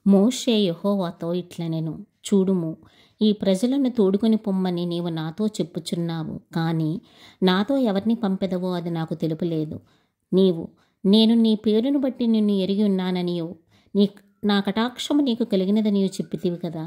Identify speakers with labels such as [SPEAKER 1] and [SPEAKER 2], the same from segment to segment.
[SPEAKER 1] మోషే యెహోవాతో ఇట్లనెను, చూడుము, ఈ ప్రజలను తోడుకొని పొమ్మని నీవు నాతో చెప్పుచున్నావు, కానీ నాతో ఎవరిని పంపెదవో అది నాకు తెలుపలేదు. నేను నీ పేరును బట్టి నిన్ను ఎరిగి ఉన్నాననియు నా కటాక్షము నీకు కలిగినదనియు చెప్పితివి కదా.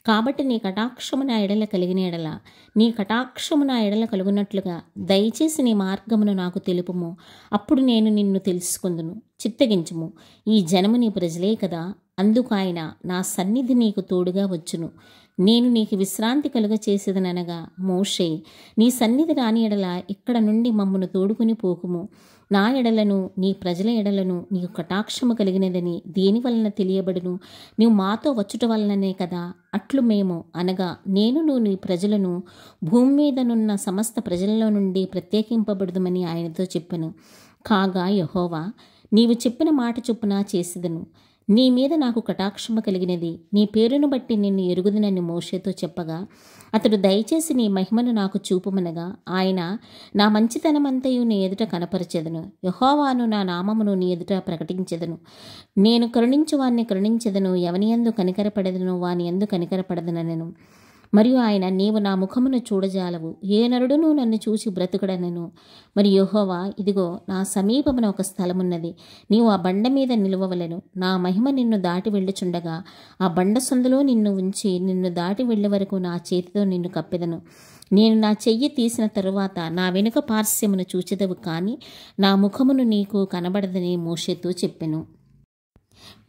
[SPEAKER 1] కాబట్టి నీ కటాక్షము నా ఎడల కలిగిన ఎడల, నీ కటాక్షము నా ఎడల కలుగునట్లుగా దయచేసి నీ మార్గమును నాకు తెలుపుము. అప్పుడు నేను నిన్ను తెలుసుకుందును. చిత్తగించుము, ఈ జనము నీ ప్రజలే కదా. అందుకు ఆయన, నా సన్నిధి నీకు తోడుగా వచ్చును, నేను నీకు విశ్రాంతి కలుగ చేసేదనగా, మోషే, నీ సన్నిధి రాని ఎడల ఇక్కడ నుండి మమ్మను తోడుకుని పోకుము. నా ఎడలను నీ ప్రజల ఎడలను నీకు కటాక్షము కలిగినదని దేని వలన తెలియబడును? నీవు మాతో వచ్చుట వలననే కదా. అట్లు మేము అనగా నేనును నీ ప్రజలను భూమి మీదనున్న సమస్త ప్రజలలో నుండి ప్రత్యేకింపబడుదుమని ఆయనతో చెప్పెను. కాగా యెహోవా, నీవు చెప్పిన మాట చొప్పున చేసేదను. నీ మీద నాకు కటాక్షము కలిగినది, నీ పేరును బట్టి నిన్ను ఎరుగుదునని మోషేతో చెప్పగా, అతడు దయచేసి నీ మహిమను నాకు చూపుమనగా, ఆయన, నా మంచితనమంతయు నీ ఎదుట కనపరచెదను, యెహోవాను నా నామమును నీ ఎదుట ప్రకటించెదను. నేను కరుణించు వాణ్ణి కరుణించెదను, ఎవని యందు కనికరపడెదను వాని యందు కనికరపడదనెను. మరియు ఆయన, నీవు నా ముఖమును చూడజాలవు, ఏ నరుడును నన్ను చూసి బ్రతుకడనెను. మరి యెహోవా, ఇదిగో నా సమీపమున ఒక స్థలమున్నది, నీవు ఆ బండ మీద నిలువవలెను. నా మహిమ నిన్ను దాటి వెళ్ళుచుండగా ఆ బండ సందులో నిన్ను ఉంచి నిన్ను దాటి వెళ్ళే వరకు నా చేతితో నిన్ను కప్పెదను. నేను నా చెయ్యి తీసిన తరువాత నా వెనుక పార్శ్వమును చూచెదవు, కానీ నా ముఖమును నీకు కనబడదని మోషేతో చెప్పెను.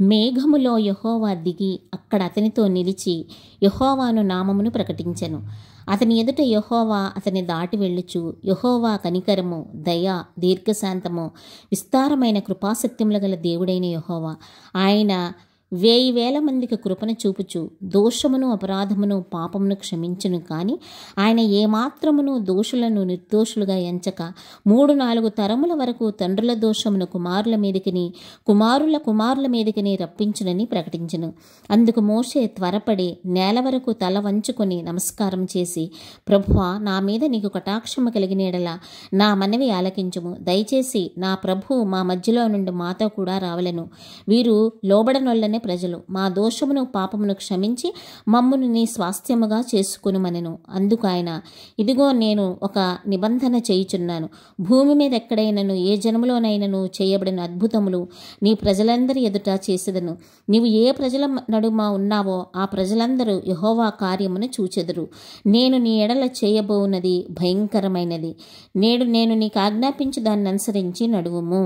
[SPEAKER 1] మేఘములో యెహోవా దిగి అక్కడ అతనితో నిలిచి యెహోవాను నామమును ప్రకటించెను. అతని ఎదుట యెహోవా అతని దాటి వెళ్ళుచు, యెహోవా కనికరము, దయ, దీర్ఘశాంతము, విస్తారమైన కృపాసత్యములు గల దేవుడైన యెహోవా, ఆయన 1000 మందికి కృపను చూపుచు దోషమును అపరాధమును పాపమును క్షమించును. కానీ ఆయన ఏమాత్రమును దోషులను నిర్దోషులుగా ఎంచక 3-4 తరముల వరకు తండ్రుల దోషమును కుమారుల మీదకిని కుమారుల కుమారుల మీదకిని రప్పించునని ప్రకటించును. అందుకు మోషే త్వరపడి నేల వరకు తల వంచుకొని నమస్కారం చేసి, ప్రభువా, నా మీద నీకు కటాక్షము కలిగిన ఎడల నా మనవి ఆలకించుము. దయచేసి నా ప్రభువు మా మధ్యలో నుండి మాతో కూడా రావలెను. వీరు లోబడనొల్లని ప్రజలు, మా దోషమును పాపమును క్షమించి మమ్మును నీ స్వాస్థ్యముగా చేసుకొనుమనెను. అందుకు ఆయన, ఇదిగో నేను ఒక నిబంధన చేయుచున్నాను. భూమి మీద ఎక్కడైనను ఏ జనములోనైనను చేయబడిన అద్భుతములు నీ ప్రజలందరి ఎదుట చేసేదను. నీవు ఏ ప్రజల నడుమ ఉన్నావో ఆ ప్రజలందరూ యెహోవా కార్యమును చూచెదరు. నేను నీ ఎడల చేయబోవున్నది భయంకరమైనది. నేడు నేను నీకు ఆజ్ఞాపించి దాన్ని అనుసరించి నడువుము.